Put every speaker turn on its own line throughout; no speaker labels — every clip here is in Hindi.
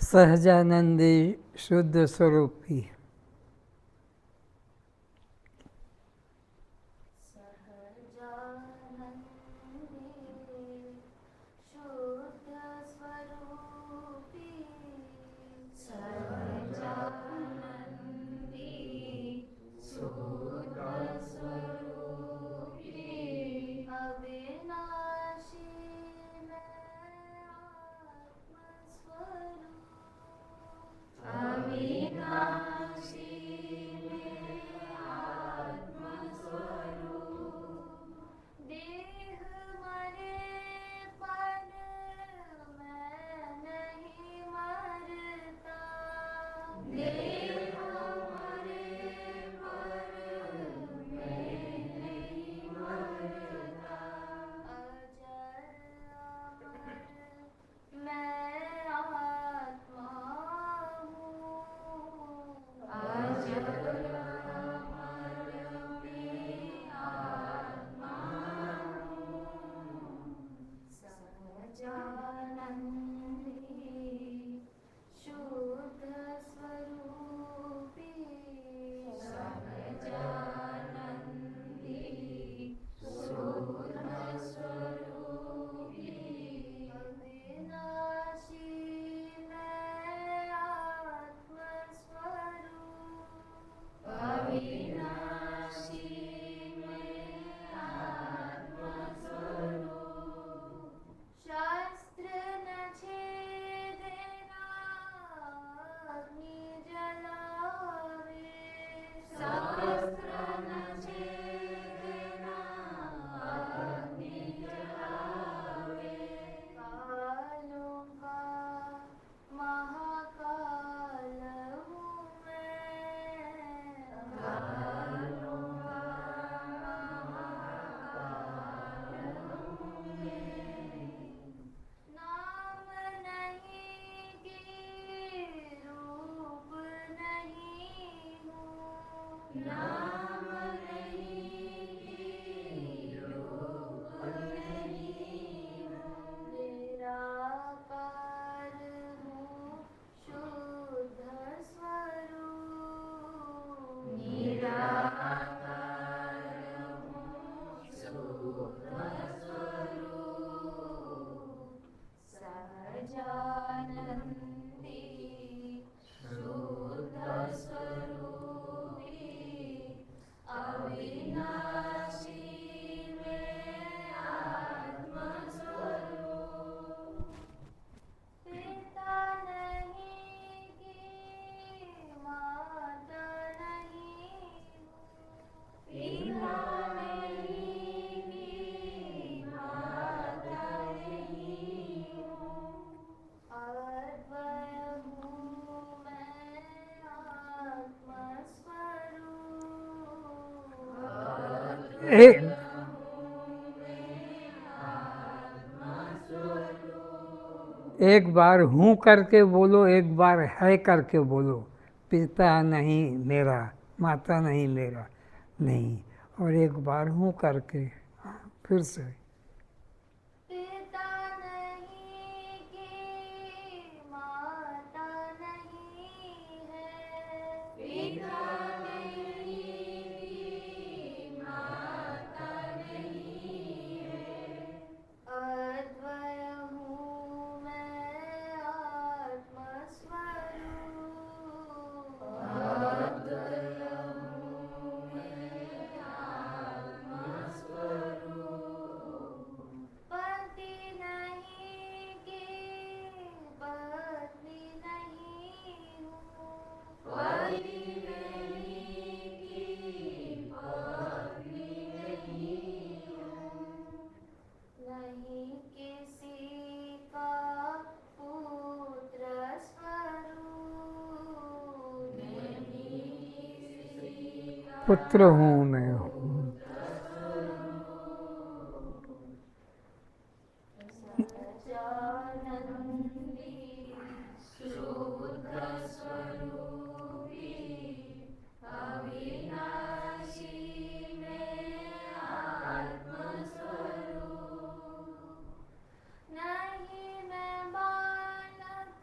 सहजानंदी शुद्ध स्वरूपी। एक बार हूँ करके बोलो, एक बार है करके बोलो। पिता नहीं मेरा, माता नहीं मेरा, नहीं। और एक बार हूँ करके फिर से।
पिता नहीं कि माता नहीं है, पिता नहीं कि माता नहीं है। अद्वय हूँ मैं आत्मस्वरूप, अद्वय हूँ मैं आत्मस्वरूप। पति नहीं कि पत्नी नहीं हूँ, पति नहीं कि पत्नी नहीं हूँ। नहीं किसी का पुत्र स्वरूप, नहीं किसी का
पुत्र हूँ मैं हूँ।
सहजानंदी शुद्ध स्वरूपी, अविनाशी में आत्मस्वरूप। नहीं मैं बालक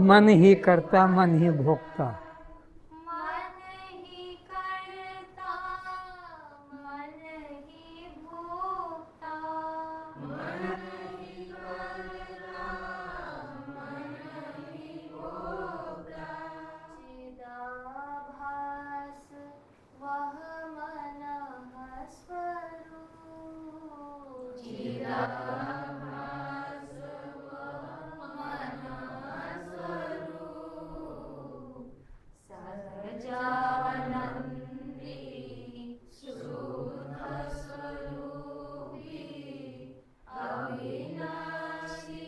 मन ही करता मन ही भोगता।
मन ही करता मन ही भोगता। चिदाभास वह मन स्वरूप। सहजानंदी शुद्ध स्वरूपी अविनाशी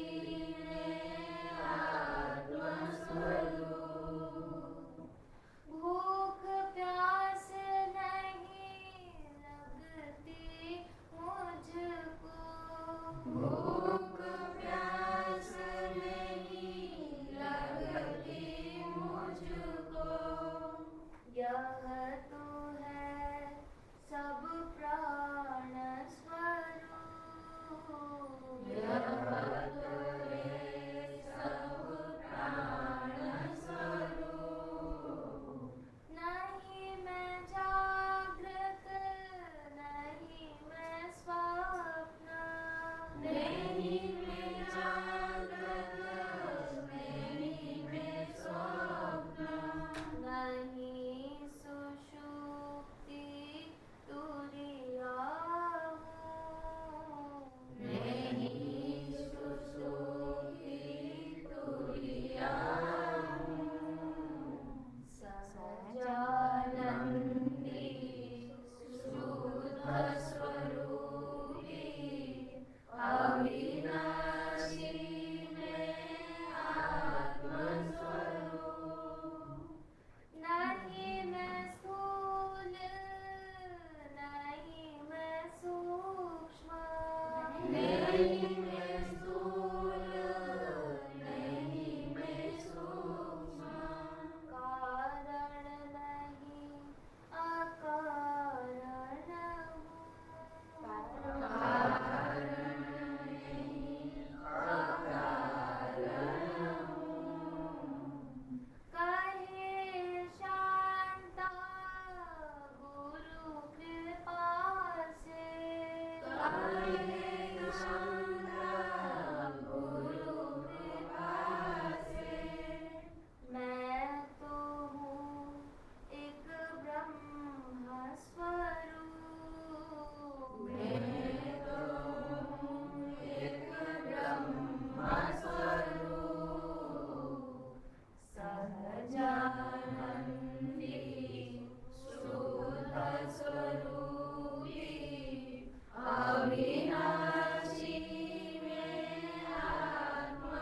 भूख प्यास नहीं लगती मुझको। भूख प्यास नहीं लगती मुझको। यह तो है सब प्राण स्वरूप। यह तो है सब प्राण स्वरूप। नहीं मैं जागृत नहीं मैं स्वप्न। नहीं मैं जागृत नहीं मैं स्वप्न। नहीं सुषुप्ति तुरिया हूँ। नहीं सुषुप्ति तुरिया सहजानंदी शुद्ध स्वरूपी अविनाशी में आत्मस्वरूप। नहीं मैं स्थूल नहीं मैं सूक्ष्म। नहीं मैं स्थूल नहीं मैं सूक्ष्म। कारण नहीं अकारण हूँ। कारण नहीं अकारण हूँ। कहे शांता गुरु कृपा से। कहे शांता गुरु कृपा से। मैं तो हूँ एक ब्रह्म स्वरूप। मैं तो हूँ एक ब्रह्म स्वरूप। सहजानंदी शुद्ध स्वरूपी अविनाशी में आत्मस्वरूप।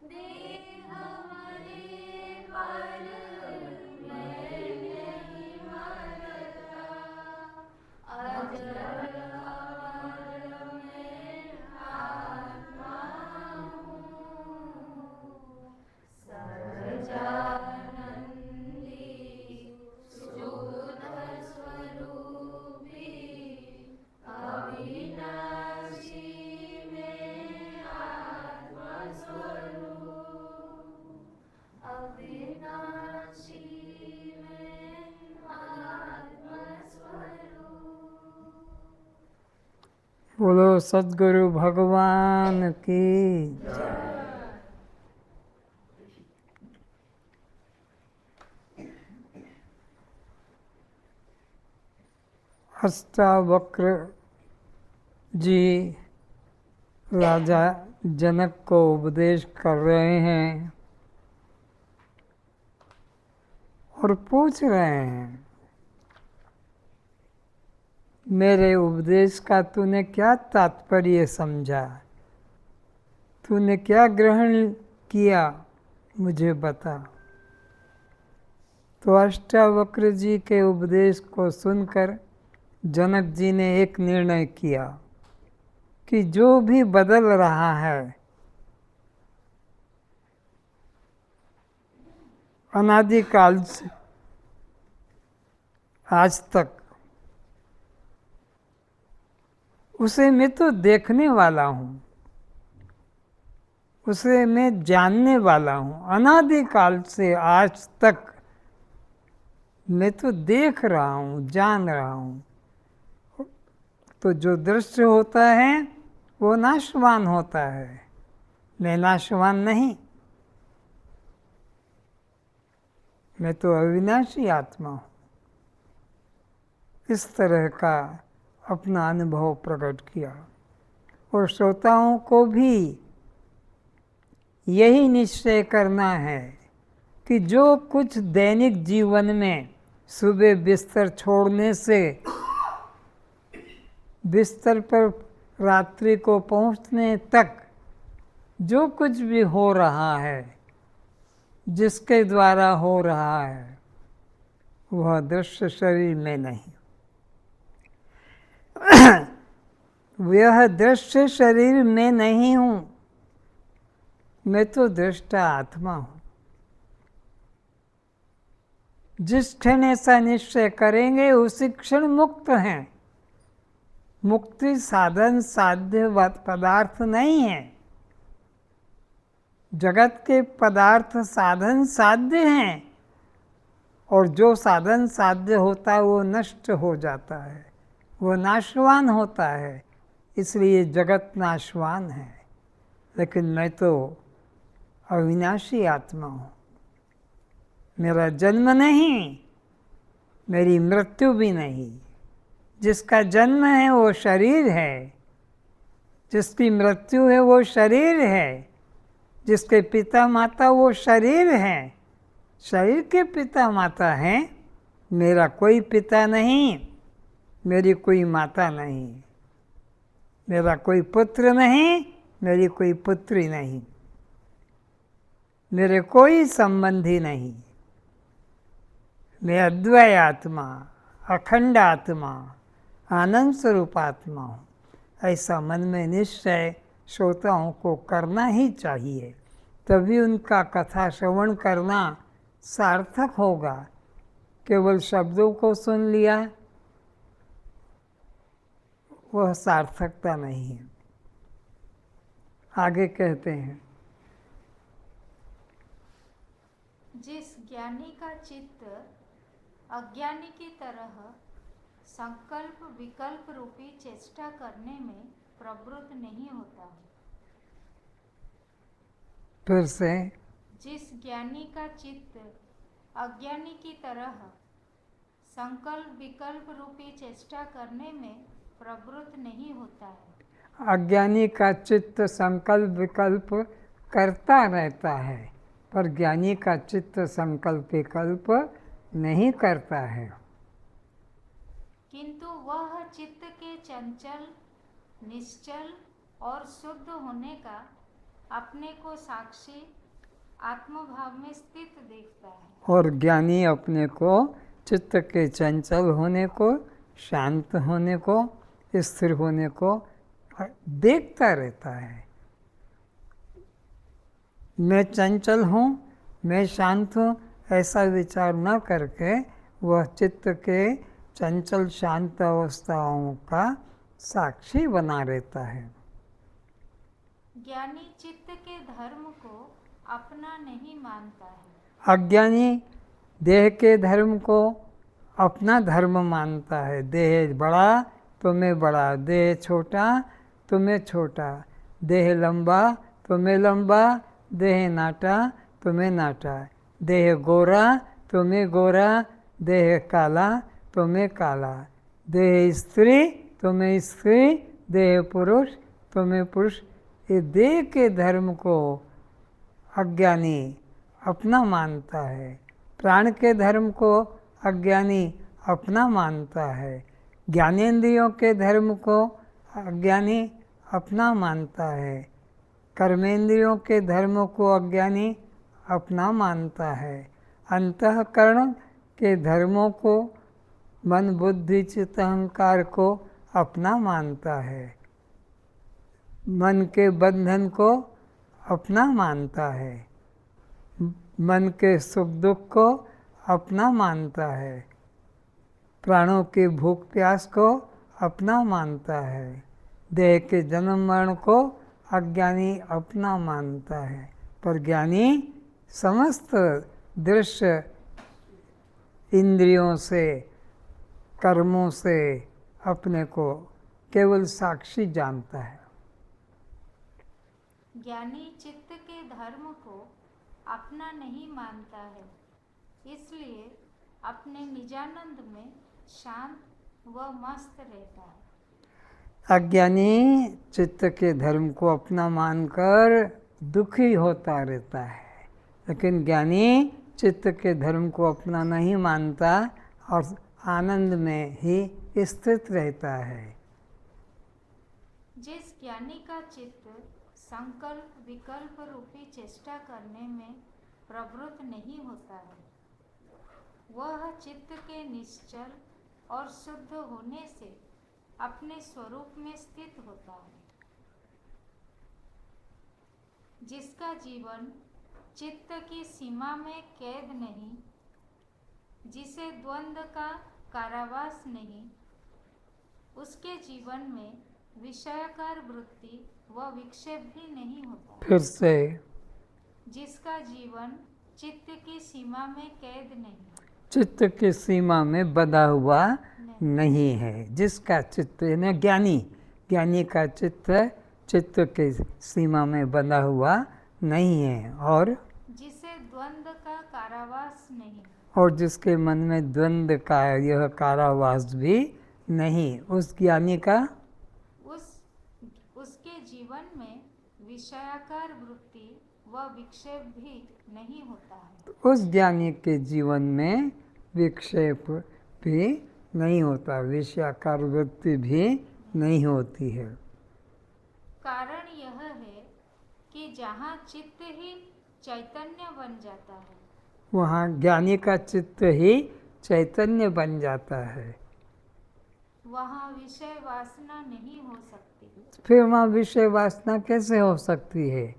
देह मरे पर मैं नहीं मरता। अजर अमर मैं आत्मा हूँ। सहजानंदी शुद्ध स्वरूपी अविनाशी में आत्मस्वरूप। अविनाशी में आत्मस्वरूप।
बोलो सद्गुरु भगवान की। अष्टावक्र जी राजा जनक को उपदेश कर रहे हैं और पूछ रहे हैं, मेरे उपदेश का तूने क्या तात्पर्य समझा, तूने क्या ग्रहण किया, मुझे बता। तो अष्टावक्र जी के उपदेश को सुनकर जनक जी ने एक निर्णय किया कि जो भी बदल रहा है अनादिकाल से आज तक, उसे मैं तो देखने वाला हूँ, उसे मैं जानने वाला हूँ। अनादिकाल से आज तक मैं तो देख रहा हूँ, जान रहा हूँ। तो जो दृश्य होता है वो नाशवान होता है, मैं नाशवान नहीं। मैं तो अविनाशी आत्मा हूँ। इस तरह का अपना अनुभव प्रकट किया और श्रोताओं को भी यही निश्चय करना है कि जो कुछ दैनिक जीवन में सुबह बिस्तर छोड़ने से बिस्तर पर रात्रि को पहुंचने तक जो कुछ भी हो रहा है, जिसके द्वारा हो रहा है, वह दृश्य शरीर में नहीं। वह दृश्य शरीर में नहीं हूँ, मैं तो दृष्टा आत्मा हूँ। जिस क्षण ऐसा निश्चय करेंगे उसी क्षण मुक्त हैं। मुक्ति साधन साध्य पदार्थ नहीं है। जगत के पदार्थ साधन साध्य हैं और जो साधन साध्य होता है वो नष्ट हो जाता है, वो नाशवान होता है, इसलिए जगत नाशवान है। लेकिन मैं तो अविनाशी आत्मा हूँ। मेरा जन्म नहीं, मेरी मृत्यु भी नहीं। जिसका जन्म है वो शरीर है, जिसकी मृत्यु है वो शरीर है, जिसके पिता माता वो शरीर है। शरीर के पिता माता हैं, मेरा कोई पिता नहीं, मेरी कोई माता नहीं, मेरा कोई पुत्र नहीं, मेरी कोई पुत्री नहीं, मेरे कोई संबंधी नहीं। मैं अद्वय आत्मा, अखंड आत्मा, आनंद स्वरूप आत्मा हूँ। ऐसा मन में निश्चय श्रोताओं को करना ही चाहिए, तभी उनका कथा श्रवण करना सार्थक होगा। केवल शब्दों को सुन लिया वह सार्थकता नहीं है। आगे कहते हैं,
जिस ज्ञानी का चित्त अज्ञानी की तरह संकल्प विकल्प रूपी चेष्टा करने में प्रवृत्त नहीं होता।
फिर से,
जिस ज्ञानी का चित्त अज्ञानी की तरह संकल्प विकल्प रूपी चेष्टा करने में प्रवृत्त नहीं होता है।
अज्ञानी का चित्त संकल्प विकल्प करता रहता है, पर ज्ञानी का चित्त संकल्प विकल्प नहीं करता है।
किंतु वह चित्त के चंचल, निश्चल और शुद्ध होने का अपने को साक्षी आत्मभाव में स्थित देखता है।
और ज्ञानी अपने को चित्त के चंचल होने को, शांत होने को, स्थिर होने को देखता रहता है। मैं चंचल हूँ, मैं शांत हूँ, ऐसा विचार न करके वह चित्त के चंचल शांत अवस्थाओं का साक्षी बना रहता है।
ज्ञानी चित्त के धर्म को अपना नहीं मानता है।
अज्ञानी देह के धर्म को अपना धर्म मानता है। देह बड़ा तो मैं बड़ा, देह छोटा तो मैं छोटा, देह लंबा तो मैं लंबा, देह नाटा तो मैं नाटा, देह गोरा तो मैं गोरा, देह काला तो मैं काला, देह स्त्री तो मैं स्त्री, देह पुरुष तो मैं पुरुष। ये देह के धर्म को अज्ञानी अपना मानता है, प्राण के धर्म को अज्ञानी अपना मानता है, ज्ञानेंद्रियों के धर्म को अज्ञानी अपना मानता है, कर्मेंद्रियों के धर्म को अज्ञानी अपना मानता है, अंतःकरण के धर्मों को, मन बुद्धि चित्त अहंकार को अपना मानता है, मन के बंधन को अपना मानता है, मन के सुख दुख को अपना मानता है, प्राणों की भूख प्यास को अपना मानता है, देह के जन्म मरण को अज्ञानी अपना मानता है, पर ज्ञानी समस्त दृश्य इंद्रियों से, कर्मों से अपने को केवल साक्षी जानता है।
ज्ञानी चित्त के धर्म को अपना नहीं मानता है, इसलिए अपने निजानंद में शांत व मस्त रहता है।
अज्ञानी चित्त के धर्म को अपना मानकर दुखी होता रहता है, लेकिन ज्ञानी चित्त के धर्म को अपना नहीं मानता और आनंद में ही स्थित रहता है।
जिस ज्ञानी का चित्त संकल्प विकल्प रूपी चेष्टा करने में प्रवृत्त नहीं होता है, वह चित्त के निश्चल और शुद्ध होने से अपने स्वरूप में स्थित होता है। जिसका जीवन चित्त की सीमा में कैद नहीं, जिसे द्वंद्व का कारावास नहीं, उसके जीवन में विषयाकार वृत्ति व विक्षेप भी नहीं होता।
फिर से,
जिसका जीवन चित्त की सीमा में कैद नहीं,
चित्त की सीमा में बंधा हुआ नहीं है। जिसका चित्त यानी ज्ञानी का चित्त चित्त के सीमा में बंधा हुआ नहीं है, और
जिसे द्वंद्व का कारावास नहीं,
और जिसके मन में द्वंद्व का यह कारावास भी नहीं, उस ज्ञानी का
उसके जीवन में विषयाकार वृत्ति व विक्षेप भी नहीं होता है।
उस ज्ञानी के जीवन में विक्षेप भी नहीं होता, विषयाकार वृत्ति भी नहीं होती है।
कारण यह है कि जहाँ चित्त ही चैतन्य बन जाता है,
वहाँ ज्ञानी का चित्त ही चैतन्य बन जाता है,
वहाँ विषय वासना नहीं हो सकती।
फिर वहाँ विषय वासना कैसे हो सकती है?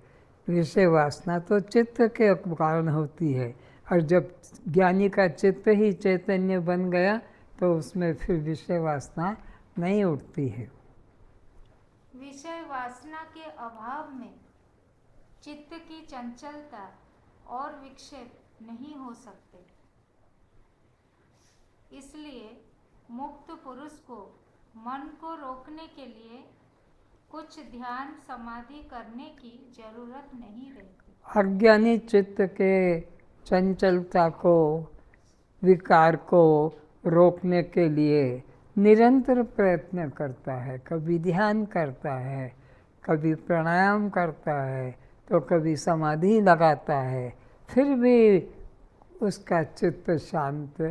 विषय वासना तो चित्त के कारण होती है, और जब ज्ञानी का चित्त ही चैतन्य बन गया तो उसमें फिर विषय वासना नहीं उठती है।
विषय वासना के अभाव में चित्त की चंचलता और विक्षेप नहीं हो सकते। इसलिए मुक्त पुरुष को मन को रोकने के लिए कुछ ध्यान समाधि करने की जरूरत नहीं रहती।
अज्ञानी चित्त के चंचलता को, विकार को रोकने के लिए निरंतर प्रयत्न करता है। कभी ध्यान करता है, कभी प्राणायाम करता है, तो कभी समाधि लगाता है, फिर भी उसका चित्त शांत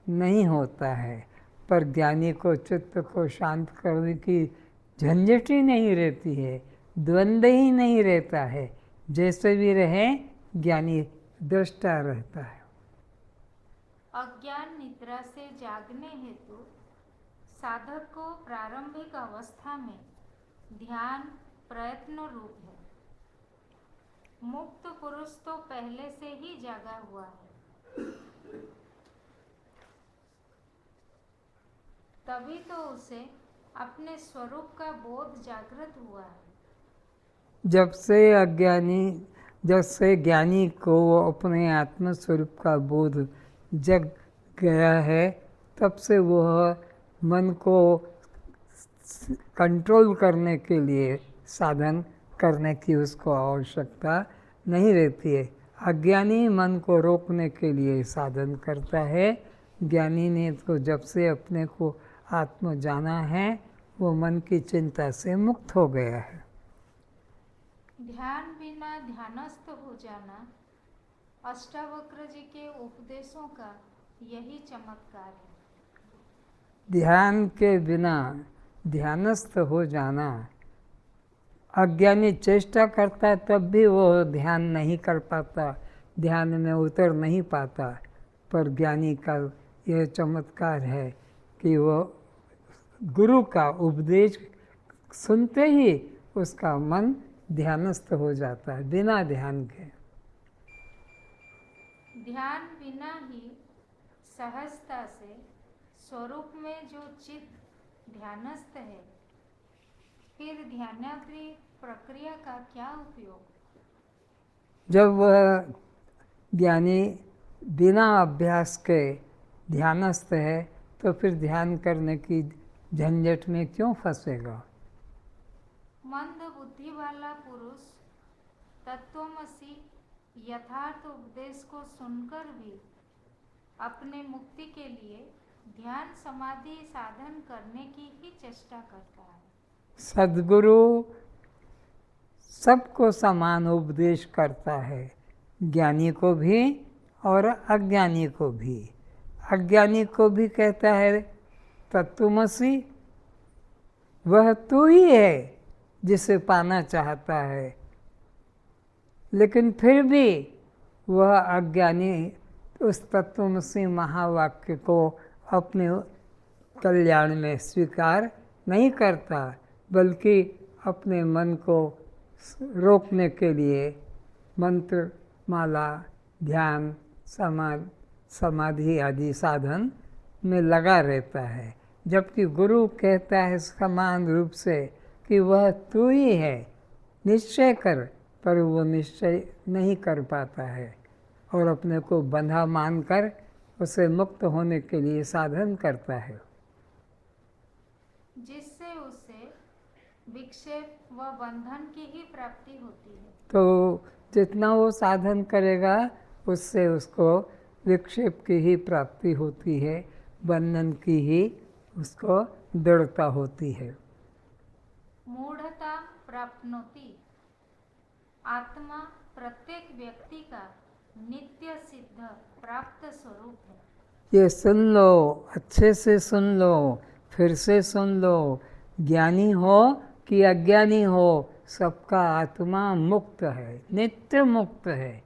नहीं होता है। पर ज्ञानी को चित्त को शांत करने की झंझट ही नहीं रहती है, द्वंद्व ही नहीं रहता है। जैसे भी रहे ज्ञानी दृष्टा रहता है।
अज्ञान निद्रा से जागने हेतु साधक को प्रारंभिक अवस्था में ध्यान प्रयत्न रूप है। मुक्त पुरुष तो पहले से ही जागा हुआ है, तभी तो उसे अपने स्वरूप का बोध जागृत हुआ है।
जब से ज्ञानी को अपने आत्म स्वरूप का बोध जग गया है, तब से वह मन को कंट्रोल करने के लिए साधन करने की उसको आवश्यकता नहीं रहती है। अज्ञानी मन को रोकने के लिए साधन करता है। ज्ञानी ने तो जब से अपने को आत्म जाना है, वो मन की चिंता से मुक्त हो गया है।
ध्यान बिना ध्यानस्थ हो जाना अष्टावक्र जी के उपदेशों का यही चमत्कार है।
ध्यान के बिना ध्यानस्थ हो जाना, अज्ञानी चेष्टा करता तब भी वो ध्यान नहीं कर पाता, ध्यान में उतर नहीं पाता। पर ज्ञानी का यह चमत्कार है कि वो गुरु का उपदेश सुनते ही उसका मन ध्यानस्थ हो जाता है, बिना ध्यान के।
ध्यान बिना ही सहजता से स्वरूप में जो चित्त ध्यानस्थ है, फिर ध्यानाग्नि प्रक्रिया का क्या उपयोग?
जब वह ज्ञानी बिना अभ्यास के ध्यानस्थ है तो फिर ध्यान करने की झंझट में क्यों फंसेगा?
मंद बुद्धि वाला पुरुष तत्वमसि यथार्थ उपदेश को सुनकर भी अपने मुक्ति के लिए ध्यान समाधि साधन करने की ही चेष्टा करता है।
सद्गुरु सबको समान उपदेश करता है, ज्ञानी को भी और अज्ञानी को भी। अज्ञानी को भी कहता है तत्वमसि, वह तू ही है जिसे पाना चाहता है, लेकिन फिर भी वह अज्ञानी उस तत्वमसि महावाक्य को अपने कल्याण में स्वीकार नहीं करता, बल्कि अपने मन को रोकने के लिए मंत्र माला ध्यान समाधि आदि साधन में लगा रहता है। जबकि गुरु कहता है समान रूप से कि वह तू ही है, निश्चय कर, पर वो निश्चय नहीं कर पाता है और अपने को बंधा मानकर उसे मुक्त होने के लिए साधन करता है,
जिससे उसे विक्षेप व बंधन की ही प्राप्ति होती है।
तो जितना वो साधन करेगा उससे उसको विक्षेप की ही प्राप्ति होती है, बंधन की ही उसको दृढ़ता होती है।
मूढ़ता प्राप्नोति, आत्मा प्रत्येक व्यक्ति का नित्य सिद्ध प्राप्त स्वरूप है।
ये सुन लो, अच्छे से सुन लो, फिर से सुन लो, ज्ञानी हो कि अज्ञानी हो, सबका आत्मा मुक्त है, नित्य मुक्त है,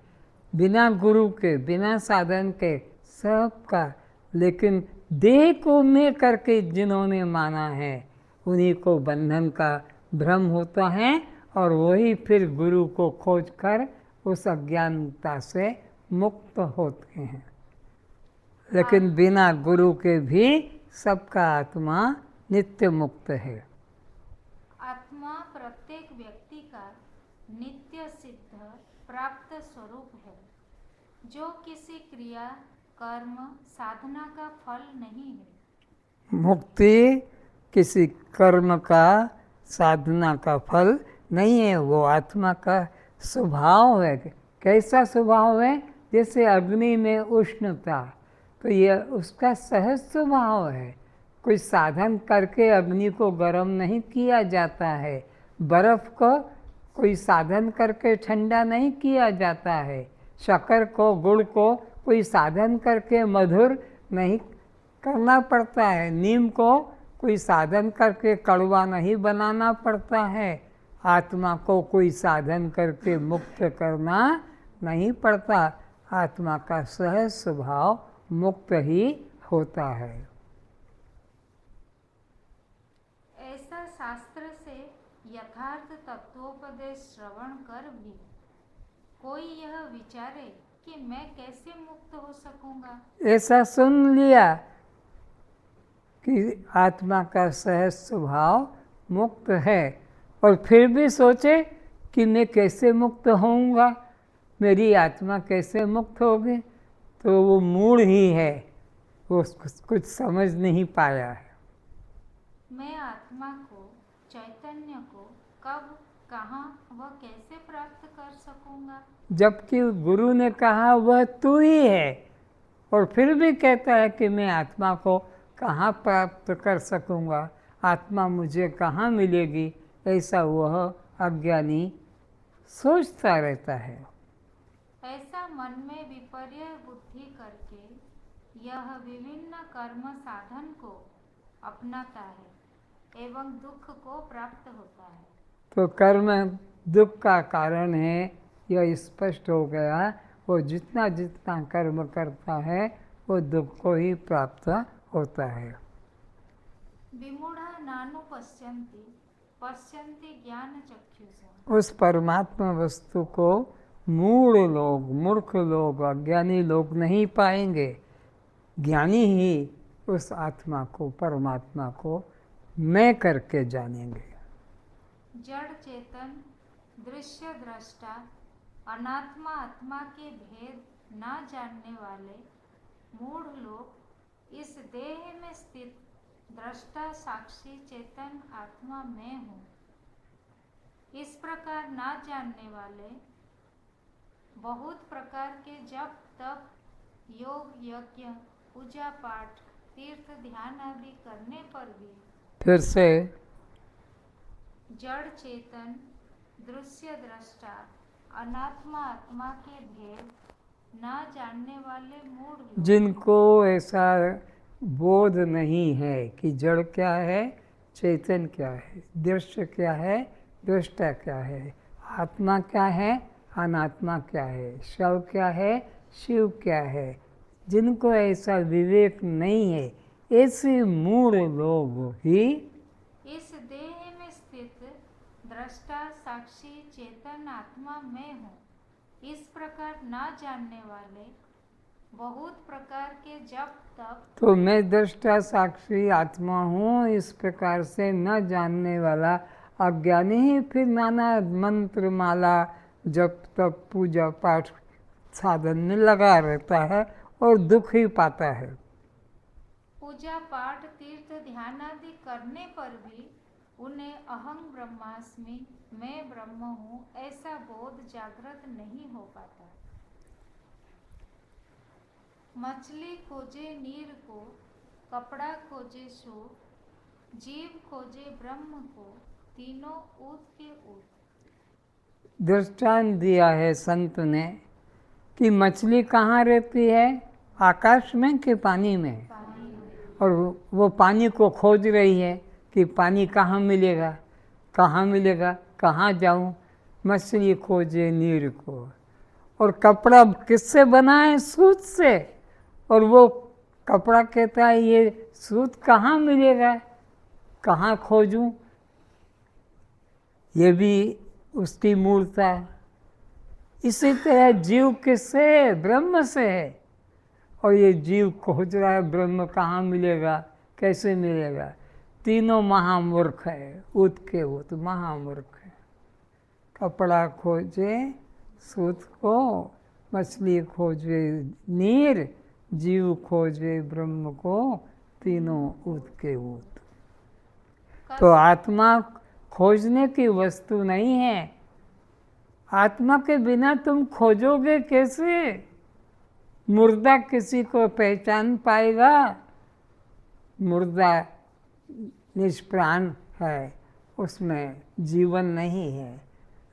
बिना गुरु के बिना साधन के सबका। लेकिन देह को मैं करके जिन्होंने माना है उन्हीं को बंधन का भ्रम होता है और वही फिर गुरु को खोजकर उस अज्ञानता से मुक्त होते हैं। लेकिन बिना गुरु के भी सबका आत्मा नित्य मुक्त है।
आत्मा प्रत्येक व्यक्ति का नित्य सिद्ध प्राप्त स्वरूप है, जो किसी क्रिया कर्म साधना का फल नहीं है।
मुक्ति किसी कर्म का साधना का फल नहीं है, वो आत्मा का स्वभाव है। कैसा स्वभाव है? जैसे अग्नि में उष्णता, तो ये उसका सहज स्वभाव है। कोई साधन करके अग्नि को गर्म नहीं किया जाता है, बर्फ को कोई साधन करके ठंडा नहीं किया जाता है, शक्कर को गुड़ को कोई साधन करके मधुर नहीं करना पड़ता है, नीम को कोई साधन करके कड़वा नहीं बनाना पड़ता है, आत्मा को कोई साधन करके मुक्त करना नहीं पड़ता। आत्मा का सहज स्वभाव मुक्त ही होता है।
ऐसा शास्त्र से यथार्थ तत्वोपदेश श्रवण कर भी कोई यह विचारे कि मैं कैसे मुक्त हो सकूंगा।
ऐसा सुन लिया कि आत्मा का सहज स्वभाव मुक्त है और फिर भी सोचे कि मैं कैसे मुक्त होऊंगा, मेरी आत्मा कैसे मुक्त होगी, तो वो मूढ़ ही है, वो कुछ समझ नहीं पाया है।
मैं आत्मा को, चैतन्य को कब, कहाँ व कैसे प्राप्त कर सकूंगा?
जबकि गुरु ने कहा वह तू ही है, और फिर भी कहता है कि मैं आत्मा को कहाँ प्राप्त कर सकूंगा, आत्मा मुझे कहाँ मिलेगी, ऐसा वह अज्ञानी सोचता रहता है।
ऐसा मन में विपर्य बुद्धि करके यह विभिन्न कर्म साधन को अपनाता है एवं दुख को प्राप्त होता है।
तो कर्म दुख का कारण है, यह स्पष्ट हो गया। वो जितना जितना कर्म करता है वो दुख को ही प्राप्त होता है।
विमूढ़ा नानु पश्यन्ति पश्यन्ति ज्ञान चक्षुषा।
उस परमात्मा वस्तु को मूढ़ लोग, मूर्ख लोग, अज्ञानी लोग नहीं पाएंगे, ज्ञानी ही उस आत्मा को, परमात्मा को मैं करके जानेंगे।
जड़ चेतन दृश्य दृष्टा अनात्मा आत्मा के भेद न जानने वाले मूढ़ लोग इस देह में स्थित दृष्टा साक्षी चेतन आत्मा मैं हूँ, इस प्रकार ना जानने वाले बहुत प्रकार के जप तप योग यज्ञ पूजा पाठ तीर्थ ध्यान आदि करने पर भी
फिर से
जड़ चेतन दृश्य दृष्टा अनात्मा आत्मा के भेद ना जानने वाले मूढ़ लोग,
जिनको ऐसा बोध नहीं है कि जड़ क्या है, चेतन क्या है, दृश्य क्या है, दृष्टा क्या है, आत्मा क्या है, अनात्मा क्या है, शव क्या है, शिव क्या है, जिनको ऐसा विवेक नहीं है, ऐसे मूढ़ लोग ही
इस देह में स्थित दृष्टा साक्षी चेतन आत्मा मैं हूँ, इस प्रकार ना जानने वाले बहुत प्रकार के जप तप
तो मैं दृष्टा साक्षी आत्मा हूँ, इस प्रकार से न जानने वाला अज्ञानी ही फिर नाना मंत्र माला जप तप पूजा पाठ साधन में लगा रहता है और दुख ही पाता है।
पूजा पाठ तीर्थ ध्यान आदि करने पर भी उन्हें अहं ब्रह्मास्मि मैं ब्रह्म हूँ ऐसा बोध जागृत नहीं हो पाता। मछली खोजे नीर को, कपड़ा खोजे शो, जीव खोजे ब्रह्म को, तीनों ऊत के ऊत।
दृष्टांत दिया है संत ने कि मछली कहाँ रहती है, आकाश में कि पानी में, और वो पानी को खोज रही है कि पानी कहाँ मिलेगा, कहाँ मिलेगा, कहाँ जाऊँ। मछली खोजे नीर को। और कपड़ा किससे बना है, सूत से, और वो कपड़ा कहता है ये सूत कहाँ मिलेगा, कहाँ खोजूं। ये भी उसकी मूर्ता। इसी तरह जीव किससे है, ब्रह्म से है, और ये जीव खोज रहा है ब्रह्म कहाँ मिलेगा, कैसे मिलेगा। तीनों महामूर्ख है, उत के उत महामूर्ख है। कपड़ा खोजे सूत को, मछली खोजे नीर, जीव खोजे ब्रह्म को, तीनों उत के उत। तो आत्मा खोजने की वस्तु नहीं है। आत्मा के बिना तुम खोजोगे कैसे। मुर्दा किसी को पहचान पाएगा, मुर्दा निष्प्राण है, उसमें जीवन नहीं है।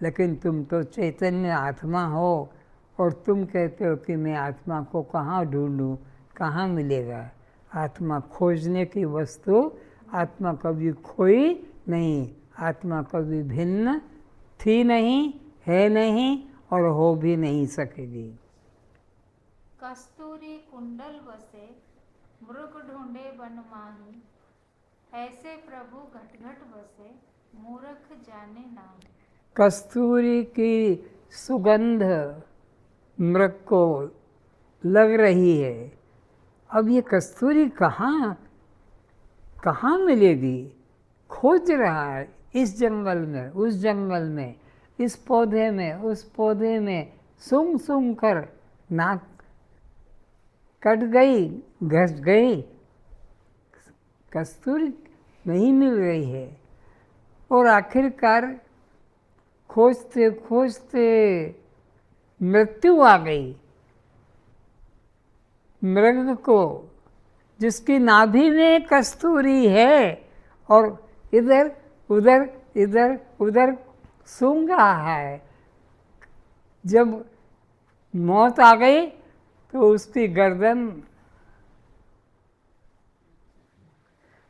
लेकिन तुम तो चैतन्य आत्मा हो और तुम कहते हो कि मैं आत्मा को कहाँ ढूंढूं, कहाँ मिलेगा। आत्मा खोजने की वस्तु, आत्मा कभी खोई नहीं, आत्मा कभी भिन्न थी नहीं, है नहीं और हो भी नहीं सकेगी।
कस्तूरी कुंडल बसे मृग ढूंढे बन माही, ऐसे प्रभु घट घट बसे मूर्ख जाने नाम।
कस्तूरी की सुगंध मृग को लग रही है। अब ये कस्तूरी कहाँ कहाँ मिलेगी, खोज रहा है, इस जंगल में, उस जंगल में, इस पौधे में, उस पौधे में, सूंघ सूंघ कर नाक कट गई, घस गई, कस्तूरी नहीं मिल रही है। और आखिरकार खोजते खोजते मृत्यु आ गई। मृग को जिसकी नाभि में कस्तूरी है और इधर उधर इधर उधर सूंघ रहा है, जब मौत आ गई तो उसकी गर्दन,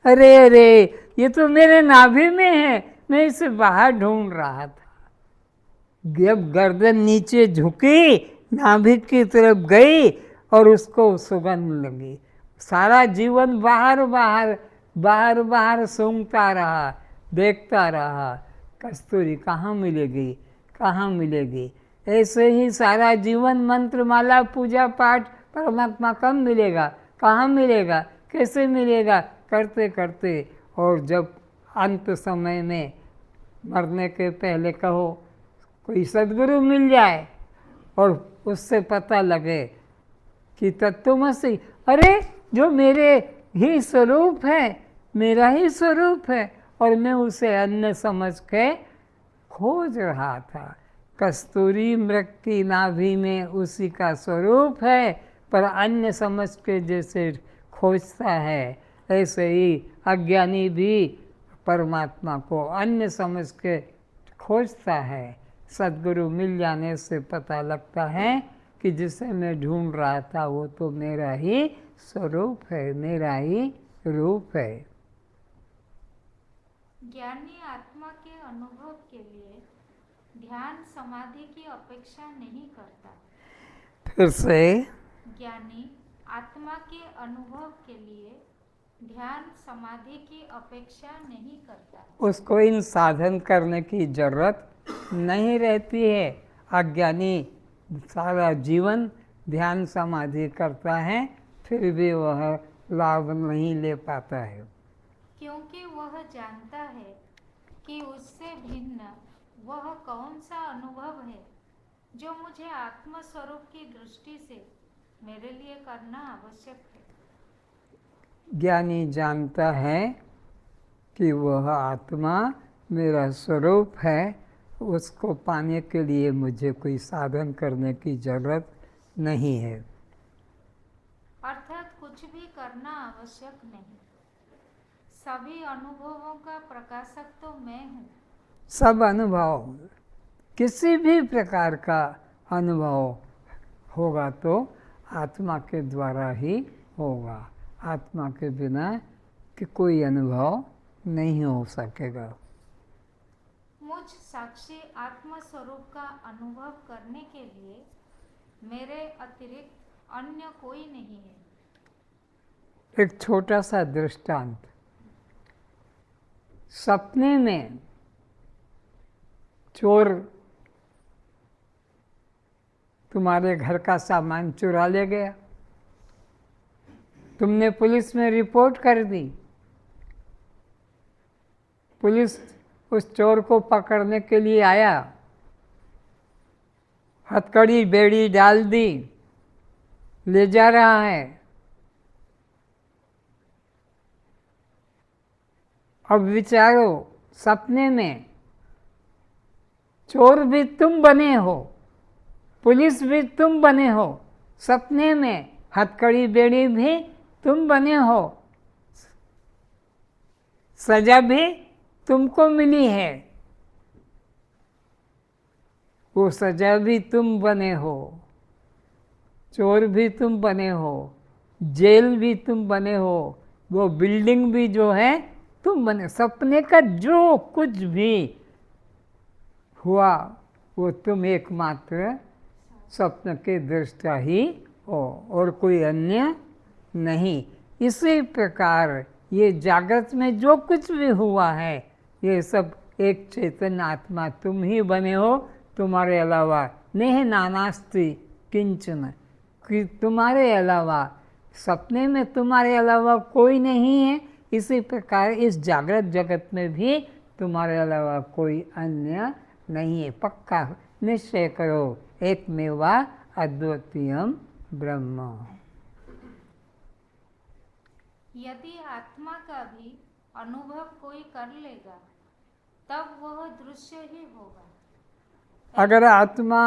अरे अरे ये तो मेरे नाभि में है, मैं इसे बाहर ढूंढ रहा था। जब गर्दन नीचे झुकी, नाभि की तरफ गई और उसको सुगंध लगी। सारा जीवन बाहर बाहर बाहर बाहर सूंघता रहा, देखता रहा, कस्तूरी कहाँ मिलेगी, कहाँ मिलेगी। ऐसे ही सारा जीवन मंत्र माला पूजा पाठ, परमात्मा कब मिलेगा, कहाँ मिलेगा, कैसे मिलेगा करते करते, और जब अंत समय में मरने के पहले कहो कोई सद्गुरु मिल जाए और उससे पता लगे कि तत्वमसि, अरे जो मेरे ही स्वरूप है, मेरा ही स्वरूप है, और मैं उसे अन्य समझ के खोज रहा था। कस्तूरी मृग की नाभि में उसी का स्वरूप है, पर अन्य समझ के जैसे खोजता है, ऐसे ही अज्ञानी भी परमात्मा को अन्य समझ के खोजता है। सद्गुरु मिल जाने से पता लगता है कि जिसे मैं ढूंढ रहा था वो तो मेरा ही स्वरूप है, मेरा ही रूप है।
ज्ञानी आत्मा के अनुभव के लिए ध्यान समाधि की अपेक्षा नहीं करता।
फिर से
ज्ञानी आत्मा के अनुभव के लिए ध्यान समाधि की अपेक्षा नहीं करता।
उसको इन साधन करने की जरूरत नहीं रहती है। अज्ञानी सारा जीवन ध्यान समाधि करता है, फिर भी वह लाभ नहीं ले पाता है,
क्योंकि वह जानता है कि उससे भिन्न वह कौन सा अनुभव है जो मुझे आत्म स्वरूप की दृष्टि से मेरे लिए करना आवश्यक है।
ज्ञानी जानता है कि वह आत्मा मेरा स्वरूप है, उसको पाने के लिए मुझे कोई साधन करने की जरूरत नहीं है।
अर्थात कुछ भी करना आवश्यक नहीं। सभी अनुभवों का प्रकाशक तो मैं हूँ।
सब अनुभव, किसी भी प्रकार का अनुभव होगा तो आत्मा के द्वारा ही होगा। आत्मा के बिना कि कोई अनुभव नहीं हो सकेगा।
मुझ साक्षी आत्म स्वरूप का अनुभव करने के लिए मेरे अतिरिक्त अन्य कोई नहीं है।
एक छोटा सा दृष्टांत, सपने में चोर तुम्हारे घर का सामान चुरा ले गया, तुमने पुलिस में रिपोर्ट कर दी, पुलिस उस चोर को पकड़ने के लिए आया, हथकड़ी बेड़ी डाल दी, ले जा रहा है। अब विचारो, सपने में चोर भी तुम बने हो, पुलिस भी तुम बने हो, सपने में हथकड़ी बेड़ी भी तुम बने हो, सजा भी तुमको मिली है, वो सजा भी तुम बने हो, चोर भी तुम बने हो, जेल भी तुम बने हो, वो बिल्डिंग भी जो है तुम बने। सपने का जो कुछ भी हुआ वो तुम एकमात्र स्वप्न के दृष्टा ही हो और कोई अन्य नहीं। इसी प्रकार ये जागृत में जो कुछ भी हुआ है ये सब एक चेतन आत्मा तुम ही बने हो, तुम्हारे अलावा नेह नानास्ति किंचन, कि तुम्हारे अलावा सपने में तुम्हारे अलावा कोई नहीं है। इसी प्रकार इस जागृत जगत में भी तुम्हारे अलावा कोई अन्य नहीं है। पक्का निश्चय करो, एकमेवा अद्वितीयम ब्रह्म।
यदि आत्मा का भी अनुभव कोई कर लेगा तब वह दृश्य ही होगा।
अगर आत्मा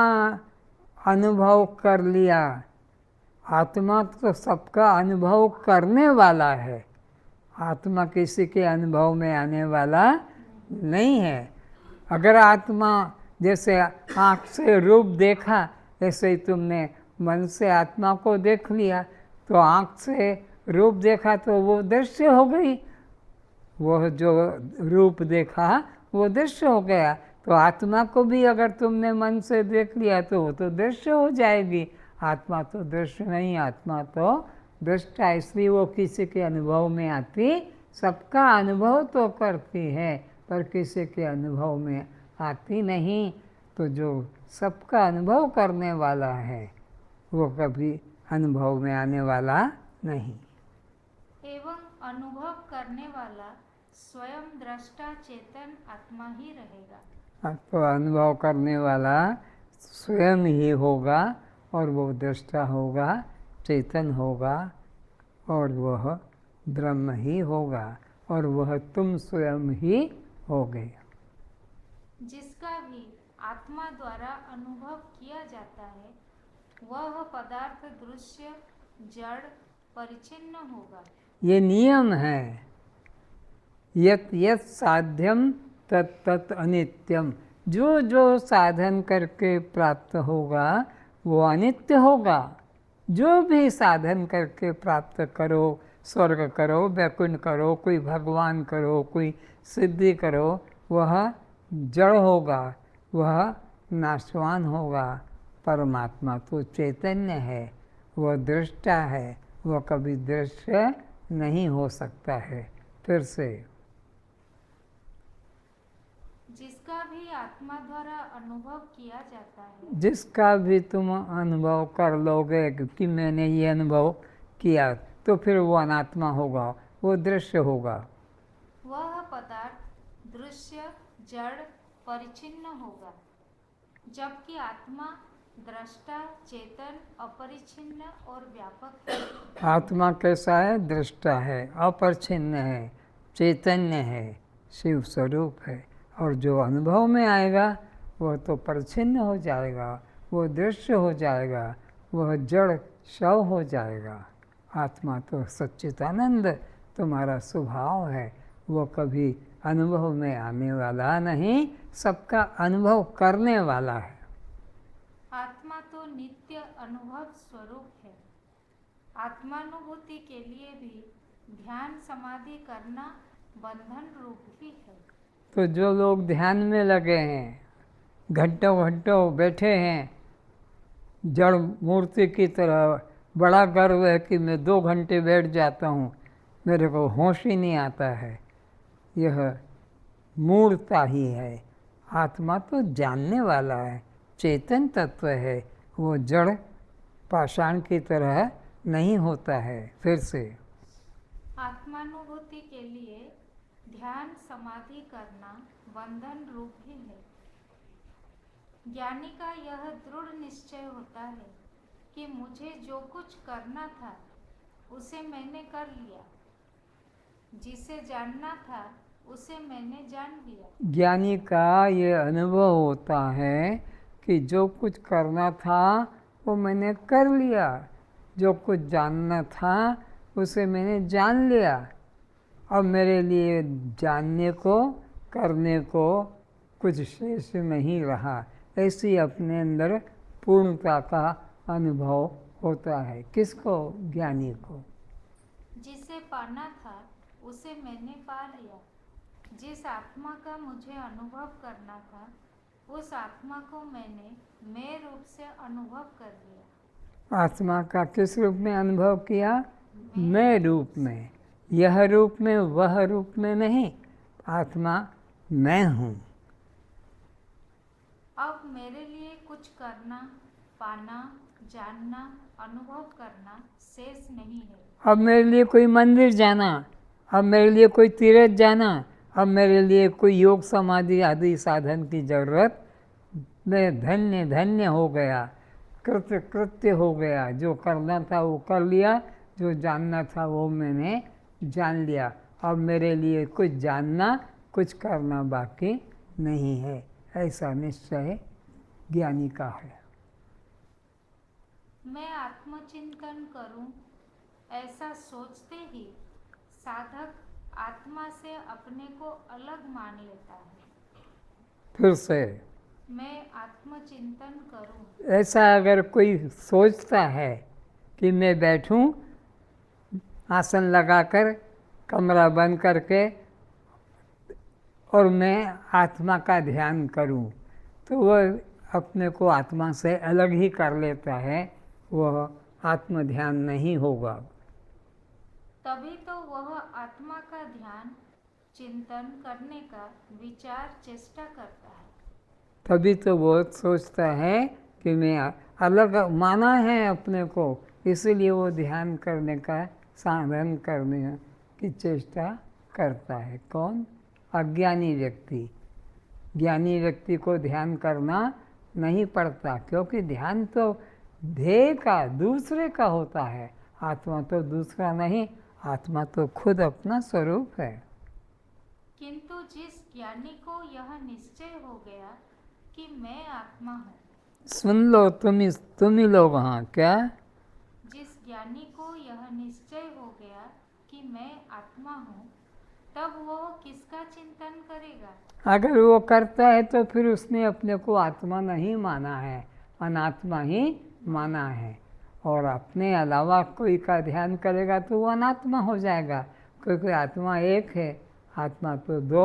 अनुभव कर लिया, आत्मा तो सबका अनुभव करने वाला है, आत्मा किसी के अनुभव में आने वाला नहीं है। अगर आत्मा जैसे आँख से रूप देखा, ऐसे ही तुमने मन से आत्मा को देख लिया, तो आँख से रूप देखा तो वो दृश्य हो गई, वह जो रूप देखा वो दृश्य हो गया। तो आत्मा को भी अगर तुमने मन से देख लिया तो वो तो दृश्य हो जाएगी। आत्मा तो दृश्य नहीं, आत्मा तो दृष्टा, इसलिए वो किसी के अनुभव में आती, सबका अनुभव तो करती है पर किसी के अनुभव में आती नहीं। तो जो सबका अनुभव करने वाला है वो कभी अनुभव में आने वाला नहीं।
एवं अनुभव करने वाला स्वयं दृष्टा चेतन आत्मा ही रहेगा।
तो अनुभव करने वाला स्वयं ही होगा और वो दृष्टा होगा, चेतन होगा और वह ब्रह्म ही होगा और वह तुम स्वयं ही होगे।
जिसका भी आत्मा द्वारा अनुभव किया जाता है वह पदार्थ दृश्य जड़ परिचिन्न होगा।
ये नियम है, यत यत साध्यम तत् तत् अनित्यम। जो जो साधन करके प्राप्त होगा वो अनित्य होगा। जो भी साधन करके प्राप्त करो, स्वर्ग करो, वैकुंठ करो, कोई भगवान करो, कोई सिद्धि करो, वह जड़ होगा, वह नाशवान होगा। परमात्मा तो चैतन्य है, वह दृष्टा है, वह कभी दृश्य नहीं हो सकता है। फिर से
जिसका भी आत्मा द्वारा अनुभव किया जाता है,
जिसका भी तुम अनुभव कर लोगे कि मैंने ये अनुभव किया, तो फिर वो अनात्मा होगा, वो दृश्य होगा।
वह पदार्थ दृश्य जड़ परिचिन्न होगा। जबकि आत्मा दृष्टा चेतन अपरिचिन्न और व्यापक है।
आत्मा कैसा है? दृष्टा है, अपरिच्छिन्न है, चैतन्य है, शिव स्वरूप है। और जो अनुभव में आएगा वह तो परिच्छिन्न हो जाएगा, वो दृश्य हो जाएगा, वह जड़ शव हो जाएगा। आत्मा तो सच्चिदानंद तुम्हारा स्वभाव है, वो कभी अनुभव में आने वाला नहीं, सबका अनुभव करने वाला है।
आत्मा तो नित्य अनुभव स्वरूप है। आत्मानुभूति के लिए भी ध्यान समाधि करना बंधन रूप ही है।
तो जो लोग ध्यान में लगे हैं, घंटों घंटों बैठे हैं जड़ मूर्ति की तरह, बड़ा गर्व है कि मैं 2 घंटे बैठ जाता हूँ, मेरे को होश ही नहीं आता है, यह मूर्ता ही है। आत्मा तो जानने वाला है, चेतन तत्व है, वो जड़ पाषाण की तरह नहीं होता है। फिर से
आत्मानुभूति के लिए ध्यान समाधि करना बंधन रूप ही है। ज्ञानी का यह दृढ़ निश्चय होता है कि मुझे जो कुछ करना था उसे मैंने कर लिया, जिसे जानना था उसे मैंने जान लिया।
ज्ञानी का ये अनुभव होता है कि जो कुछ करना था वो मैंने कर लिया, जो कुछ जानना था उसे मैंने जान लिया, अब मेरे लिए जानने को करने को कुछ शेष नहीं रहा। ऐसी अपने अंदर पूर्णता का अनुभव होता है। किसको? ज्ञानी को।
जिसे पाना था उसे मैंने पा लिया। जिस आत्मा का मुझे अनुभव करना था उस आत्मा को मैंने मैं रूप से अनुभव कर लिया।
आत्मा का किस रूप में अनुभव किया? मैं रूप में। यह रूप में, वह रूप में नहीं, आत्मा मैं हूँ।
अब मेरे लिए कुछ करना, पाना, जानना, अनुभव करना शेष नहीं है।
अब मेरे लिए कोई मंदिर जाना, अब मेरे लिए कोई तीर्थ जाना, अब मेरे लिए कोई योग समाधि आदि साधन की जरूरत, मैं धन्य धन्य हो गया, कृत्य कृत्य हो गया। जो करना था वो कर लिया, जो जानना था वो मैंने जान लिया। अब मेरे लिए कुछ जानना, कुछ करना बाकी नहीं है। ऐसा निश्चय ज्ञानी का है।
मैं आत्मचिंतन करूं, ऐसा सोचते ही साधक आत्मा से अपने को अलग मान लेता है।
फिर से
मैं आत्मचिंतन करूं,
ऐसा अगर कोई सोचता है कि मैं बैठूं आसन लगाकर, कमरा बंद करके और मैं आत्मा का ध्यान करूं, तो वह अपने को आत्मा से अलग ही कर लेता है, वह आत्म ध्यान नहीं होगा।
तभी तो वह आत्मा का ध्यान चिंतन करने का विचार चेष्टा करता है।
तभी तो वो सोचता है कि मैं अलग माना है अपने को, इसलिए वो ध्यान करने का साधन करने की चेष्टा करता है। कौन? अज्ञानी व्यक्ति। ज्ञानी व्यक्ति को ध्यान करना नहीं पड़ता, क्योंकि ध्यान तो ध्येय का, दूसरे का होता है। आत्मा तो दूसरा नहीं, आत्मा तो खुद अपना स्वरूप है।
किंतु जिस ज्ञानी को यह निश्चय हो गया कि मैं आत्मा हूँ,
सुन लो तुम ही लोग, हाँ क्या?
जिस ज्ञानी को यह निश्चय हो गया कि मैं आत्मा हूँ, तब वह किसका चिंतन करेगा?
अगर वो करता है तो फिर उसने अपने को आत्मा नहीं माना है, अनात्मा ही माना है। और अपने अलावा कोई का ध्यान करेगा तो वो अनात्मा हो जाएगा, क्योंकि आत्मा एक है। आत्मा तो दो,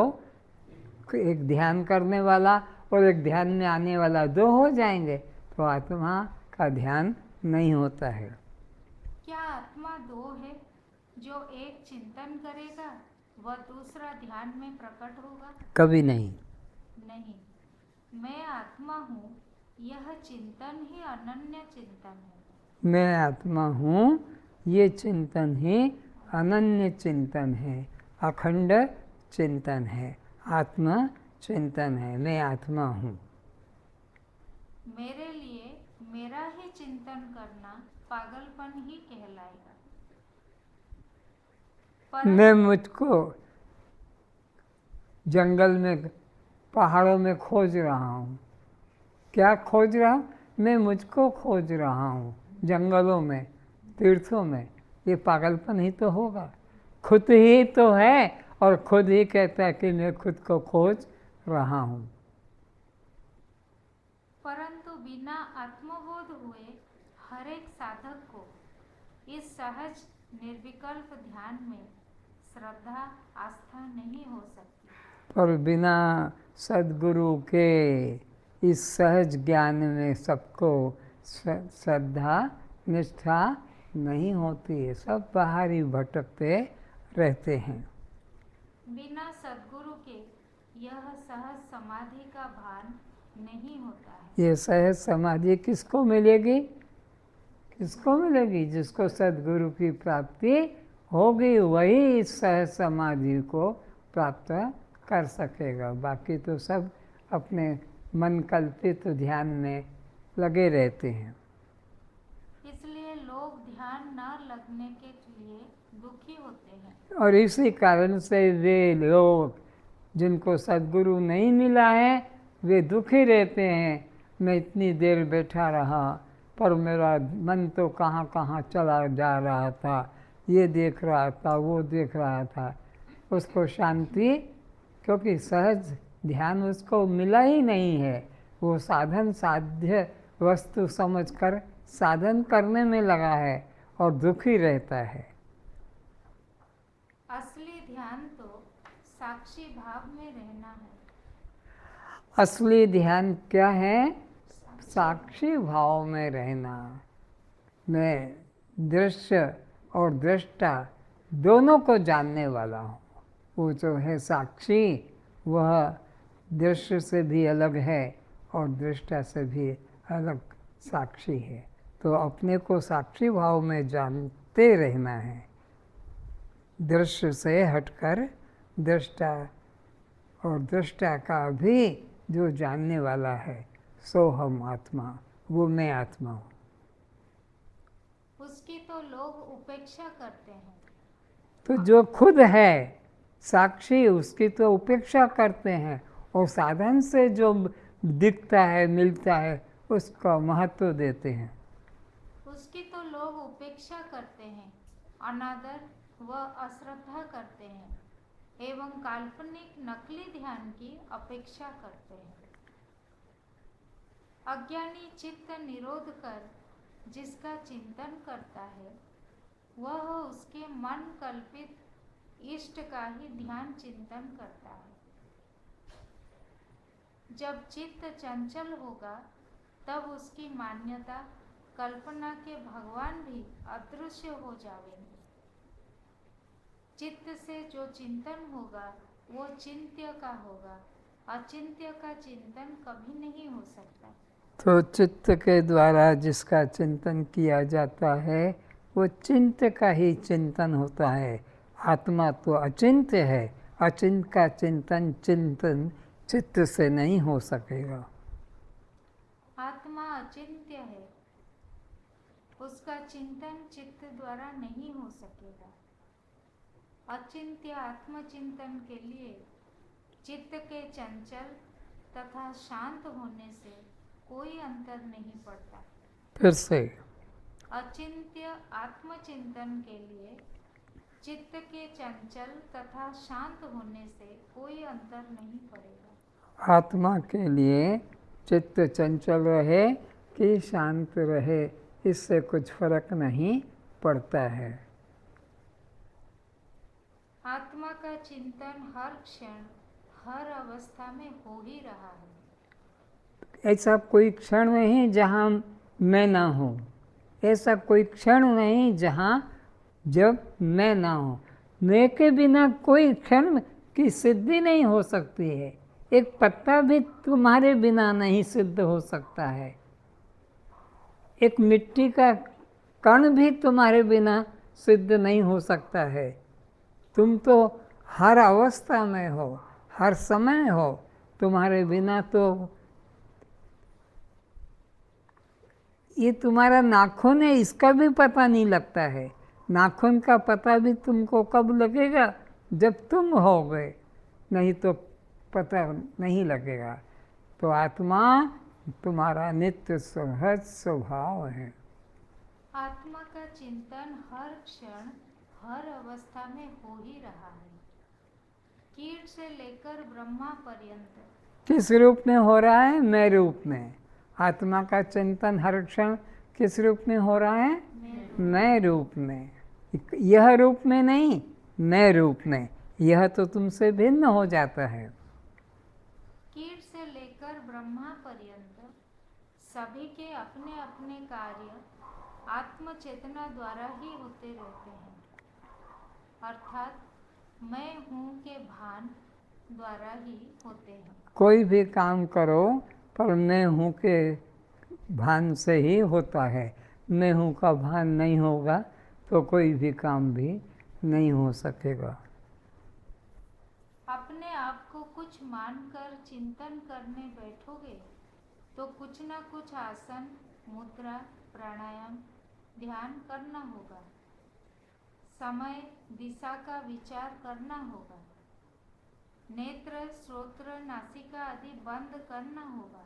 एक ध्यान करने वाला और एक ध्यान में आने वाला, दो हो जाएंगे, तो आत्मा का ध्यान नहीं होता है।
क्या आत्मा दो है? जो एक चिंतन करेगा वह दूसरा ध्यान में प्रकट होगा?
कभी नहीं।
नहीं, मैं आत्मा हूँ यह चिंतन ही अनन्य चिंतन है।
मैं आत्मा हूँ ये चिंतन ही अनन्य चिंतन है, अखंड चिंतन है, आत्मा चिंतन है। मैं आत्मा हूँ।
मेरे लिए मेरा ही चिंतन करना पागलपन ही कहलाएगा।
मैं मुझको जंगल में, पहाड़ों में खोज रहा हूँ। क्या खोज रहा हूँ? मैं मुझको खोज रहा हूँ जंगलों में, तीर्थों में। ये पागलपन ही तो होगा। खुद ही तो है और खुद ही कहता है कि मैं खुद को खोज रहा हूँ।
परंतु बिना आत्मबोध हुए हर एक साधक को इस सहज निर्विकल्प ध्यान में श्रद्धा आस्था नहीं हो सकती।
पर बिना सद्गुरु के इस सहज ज्ञान में सबको श्रद्धा निष्ठा नहीं होती है। सब बाहर ही भटकते रहते हैं।
बिना सद्गुरु के यह सहज समाधि का भान नहीं होता है।
ये सहज समाधि किसको मिलेगी? किसको मिलेगी? जिसको सद्गुरु की प्राप्ति होगी, वही इस सहज समाधि को प्राप्त कर सकेगा। बाकी तो सब अपने मन कल्पित ध्यान में लगे रहते हैं।
इसलिए लोग ध्यान न लगने के लिए दुखी होते हैं।
और इसी कारण से वे लोग जिनको सद्गुरु नहीं मिला है, वे दुखी रहते हैं। मैं इतनी देर बैठा रहा पर मेरा मन तो कहाँ कहाँ चला जा रहा था, ये देख रहा था, वो देख रहा था। उसको शांति, क्योंकि सहज ध्यान उसको मिला ही नहीं है। वो साधन साध्य वस्तु समझकर साधन करने में लगा है और दुखी रहता है।
असली ध्यान तो साक्षी भाव में रहना है।
असली ध्यान क्या है? साक्षी भाव में रहना। मैं दृश्य और दृष्टा दोनों को जानने वाला हूँ। वो जो है साक्षी, वह दृश्य से भी अलग है और दृष्टा से भी अलग साक्षी है। तो अपने को साक्षी भाव में जानते रहना है। दृश्य से हटकर दृष्टा, और दृष्टा का भी जो जानने वाला है, सो हम आत्मा, वो मैं आत्मा हूँ।
उसकी तो लोग उपेक्षा करते हैं।
तो जो खुद है साक्षी, उसकी तो उपेक्षा करते हैं, और साधन से जो दिखता है, मिलता है, उसका महत्व देते हैं।
उसकी तो लोग उपेक्षा करते हैं, अनादर व अश्रद्धा करते हैं एवं काल्पनिक नकली ध्यान की अपेक्षा करते हैं। अज्ञानी चित्त निरोध कर जिसका चिंतन करता है, वह उसके मन कल्पित इष्ट का ही ध्यान चिंतन करता है। जब चित्त चंचल होगा, तब उसकी मान्यता कल्पना के भगवान भी अदृश्य हो जाएंगे। चित्त से जो चिंतन होगा वो चिंत्य का होगा, अचिंत्य का चिंतन कभी नहीं हो सकता।
तो चित्त के द्वारा जिसका चिंतन किया जाता है, वो चिंत्य का ही चिंतन होता है, आत्मा तो अचिंत्य है, अचिंत्य का चिंतन चित्त से नहीं हो सकेगा।
आत्मा अचिंत्य है, उसका चिंतन चित्त द्वारा नहीं हो सकेगा। अचिंत्य आत्मचिंतन के लिए चित्त के चंचल तथा शांत होने से कोई अंतर नहीं पड़ता।
फिर से,
अचिंत्य आत्मचिंतन के लिए चित्त के चंचल तथा शांत होने से कोई अंतर नहीं पड़ेगा।
आत्मा के लिए चित्त चंचल रहे कि शांत रहे, इससे कुछ फर्क नहीं पड़ता है।
आत्मा का चिंतन हर क्षण हर अवस्था में हो ही रहा है।
ऐसा कोई क्षण नहीं जहाँ मैं ना हूँ, ऐसा कोई क्षण नहीं जहाँ जब मैं ना हूँ। मैं के बिना कोई क्षण की सिद्धि नहीं हो सकती है। एक पत्ता भी तुम्हारे बिना नहीं सिद्ध हो सकता है। एक मिट्टी का कण भी तुम्हारे बिना सिद्ध नहीं हो सकता है। तुम तो हर अवस्था में हो, हर समय हो, तुम्हारे बिना तो ये तुम्हारा नाखून है, इसका भी पता नहीं लगता है। नाखून का पता भी तुमको कब लगेगा? जब तुम होगे, नहीं तो पता नहीं लगेगा। तो आत्मा तुम्हारा नित्य सहज स्वभाव है।
आत्मा का चिंतन हर क्षण हर अवस्था में हो ही रहा है। कीट से लेकर ब्रह्मा पर्यंत।
किस रूप में हो रहा है? मैं रूप में। आत्मा का चिंतन हर क्षण किस रूप में हो रहा है? मैं रूप में। यह रूप में नहीं, मैं रूप में। यह तो तुमसे भिन्न हो जाता है।
कीट से लेकर ब्रह्मा पर्यंत सभी के अपने अपने कार्य आत्म चेतना द्वारा ही होते रहते हैं, अर्थात मैं हूँ के भान द्वारा ही होते हैं।
कोई भी काम करो पर मैं हूँ के भान से ही होता है। मैं हूँ का भान नहीं होगा तो कोई भी काम भी नहीं हो सकेगा।
अपने आप को कुछ मानकर चिंतन करने बैठोगे तो कुछ न कुछ आसन, मुद्रा, प्राणायाम, ध्यान करना होगा। समय, दिशा का विचार करना होगा। नेत्र, श्रोत्र, नासिका आदि बंद करना होगा।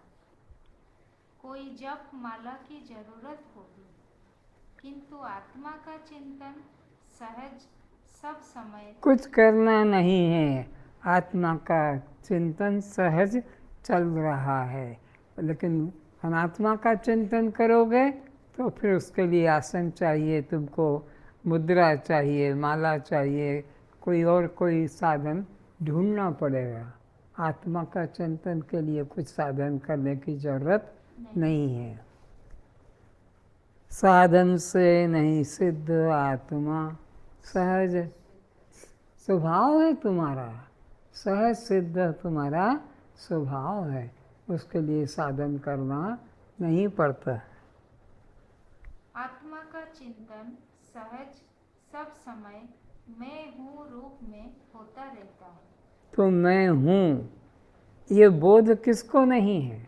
कोई जप माला की जरूरत होगी, किंतु आत्मा का चिंतन सहज सब समय।
कुछ करना नहीं है, आत्मा का चिंतन सहज चल रहा है। लेकिन अनात्मा का चिंतन करोगे तो फिर उसके लिए आसन चाहिए, तुमको मुद्रा चाहिए, माला चाहिए, कोई साधन ढूंढना पड़ेगा। आत्मा का चिंतन के लिए कुछ साधन करने की जरूरत नहीं है। साधन से नहीं सिद्ध आत्मा, सहज स्वभाव है तुम्हारा, सहज सिद्ध तुम्हारा स्वभाव है। उसके लिए साधन करना नहीं पड़ता।
आत्मा का चिंतन सहज सब समय मैं हूँ रूप में होता रहता है।
तो मैं हूँ ये बोध किसको नहीं है?